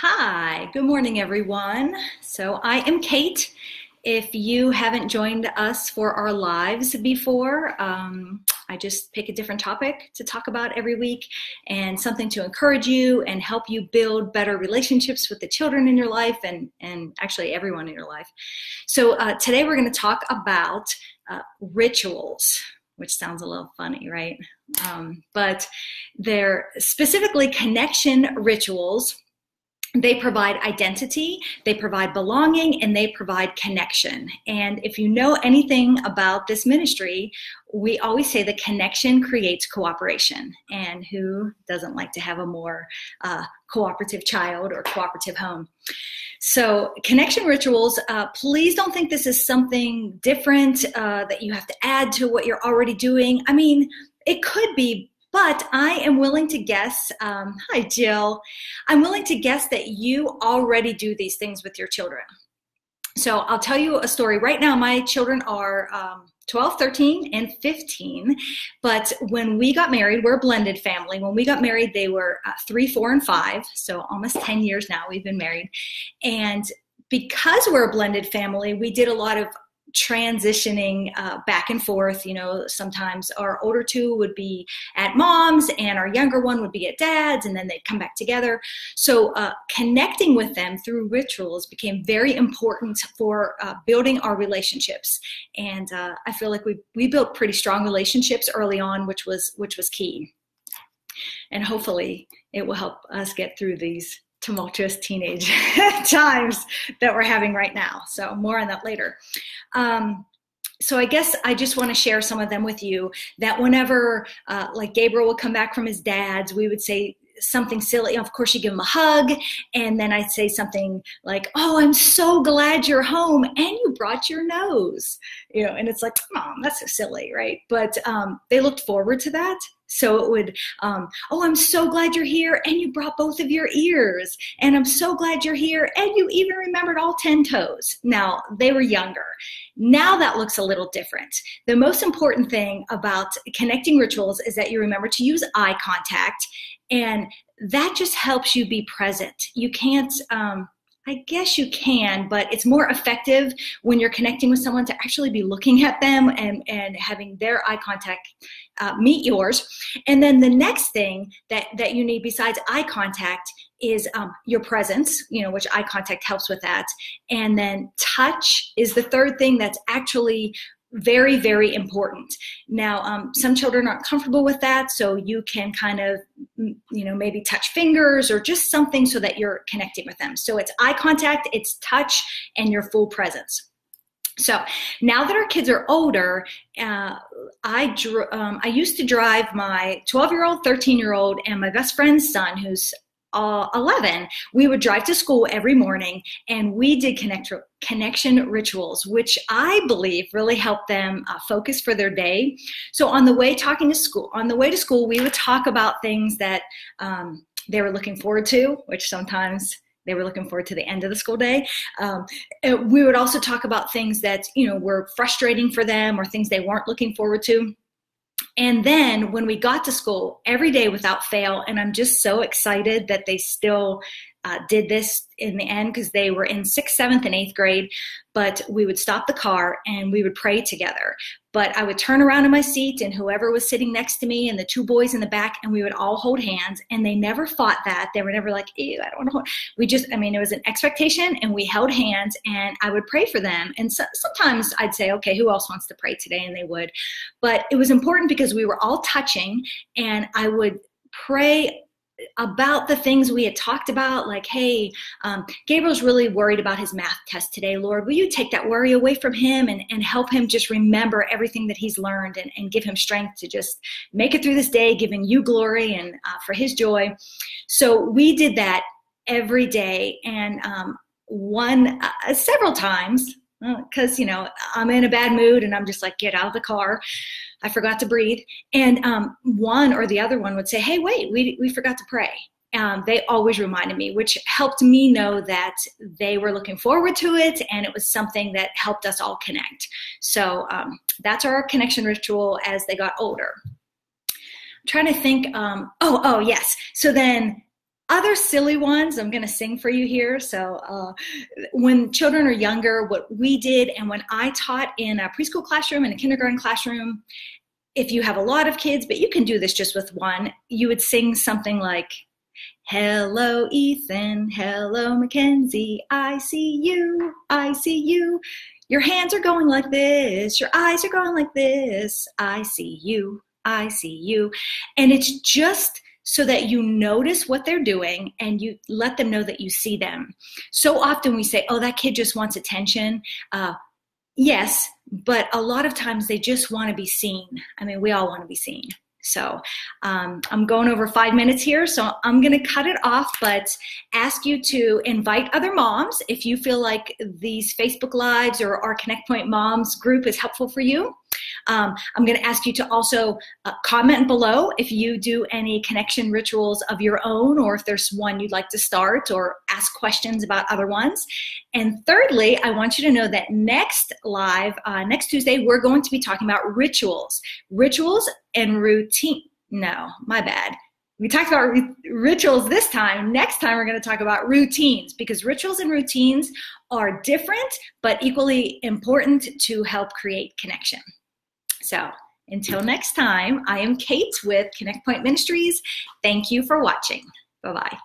Hi, good morning, everyone. So I am Kate. If you haven't joined us for our lives before, I just pick a different topic to talk about every week and something to encourage you and help you build better relationships with the children in your life and actually everyone in your life. So today we're going to talk about rituals, which sounds a little funny, right? But they're specifically connection rituals. They provide identity, they provide belonging, and they provide connection. And if you know anything about this ministry, we always say the connection creates cooperation. And who doesn't like to have a more cooperative child or cooperative home? So connection rituals, please don't think this is something different that you have to add to what you're already doing. I mean, it could be, but I am willing to guess, hi Jill, I'm willing to guess that you already do these things with your children. So I'll tell you a story. Right now my children are 12, 13, and 15, but when we got married, we're a blended family. When we got married, they were 3, 4, and 5, so almost 10 years now we've been married. And because we're a blended family, we did a lot of transitioning back and forth. You know, sometimes our older two would be at mom's and our younger one would be at dad's, and then they'd come back together. So connecting with them through rituals became very important for building our relationships. And I feel like we built pretty strong relationships early on, which was key. And hopefully it will help us get through these tumultuous teenage times that we're having right now. So more on that later. So I guess I just want to share some of them with you, that whenever like Gabriel would come back from his dad's, we would say something silly. Of course, you give him a hug, and then I'd say something like, "Oh, I'm so glad you're home, and you brought your nose." You know, and it's like, "Mom, that's so silly, right?" But they looked forward to that. So it would, "Oh, I'm so glad you're here, and you brought both of your ears, and I'm so glad you're here, and you even remembered all 10 toes." Now, they were younger. Now that looks a little different. The most important thing about connecting rituals is that you remember to use eye contact, and that just helps you be present. You can't, I guess you can, but it's more effective when you're connecting with someone to actually be looking at them and having their eye contact meet yours. And then the next thing that you need besides eye contact is your presence, you know, which eye contact helps with that. And then touch is the third thing that's actually very, very important. Now, some children aren't comfortable with that, so you can kind of, you know, maybe touch fingers or just something so that you're connecting with them. So it's eye contact, it's touch, and your full presence. So now that our kids are older, I used to drive my 12-year-old, 13-year-old, and my best friend's son, who's 11, we would drive to school every morning, and we did connection rituals, which I believe really helped them focus for their day. So on the way to school, we would talk about things that they were looking forward to, which sometimes they were looking forward to the end of the school day. We would also talk about things that, you know, were frustrating for them or things they weren't looking forward to. And then when we got to school, every day without fail, and I'm just so excited that they still did this in the end, because they were in 6th, 7th, and 8th grade, but we would stop the car and we would pray together. But I would turn around in my seat, and whoever was sitting next to me and the two boys in the back, and we would all hold hands, and they never fought that. They were never like, "Ew, I don't know." It was an expectation, and we held hands, and I would pray for them. And sometimes I'd say, "Okay, who else wants to pray today?" And they would. But it was important because we were all touching, and I would pray about the things we had talked about, like, "Hey, Gabriel's really worried about his math test today. Lord, will you take that worry away from him and help him just remember everything that he's learned and give him strength to just make it through this day, giving you glory and for his joy." So we did that every day, and several times, because, you know, I'm in a bad mood and I'm just like, "Get out of the car. I forgot to breathe." And one or the other one would say, "Hey, wait, we forgot to pray." They always reminded me, which helped me know that they were looking forward to it, and it was something that helped us all connect. So that's our connection ritual as they got older. I'm trying to think, yes. So then Other silly ones, I'm going to sing for you here. So when children are younger, what we did, and when I taught in a preschool classroom and a kindergarten classroom, if you have a lot of kids, but you can do this just with one, you would sing something like, hello, Ethan. Hello, Mackenzie. I see you. I see you. Your hands are going like this. Your eyes are going like this. I see you. I see you. And it's just so that you notice what they're doing and you let them know that you see them. So often we say, oh, that kid just wants attention. Yes, but a lot of times they just want to be seen. I mean, we all want to be seen. So I'm going over 5 minutes here, so I'm going to cut it off, but ask you to invite other moms if you feel like these Facebook Lives or our Connect Point Moms group is helpful for you. I'm going to ask you to also comment below if you do any connection rituals of your own, or if there's one you'd like to start, or ask questions about other ones. And thirdly, I want you to know that next Tuesday, we're going to be talking about rituals and routine. No, my bad. We talked about rituals this time. Next time, we're going to talk about routines, because rituals and routines are different, but equally important to help create connection. So until next time, I am Kate with Connect Point Ministries. Thank you for watching. Bye-bye.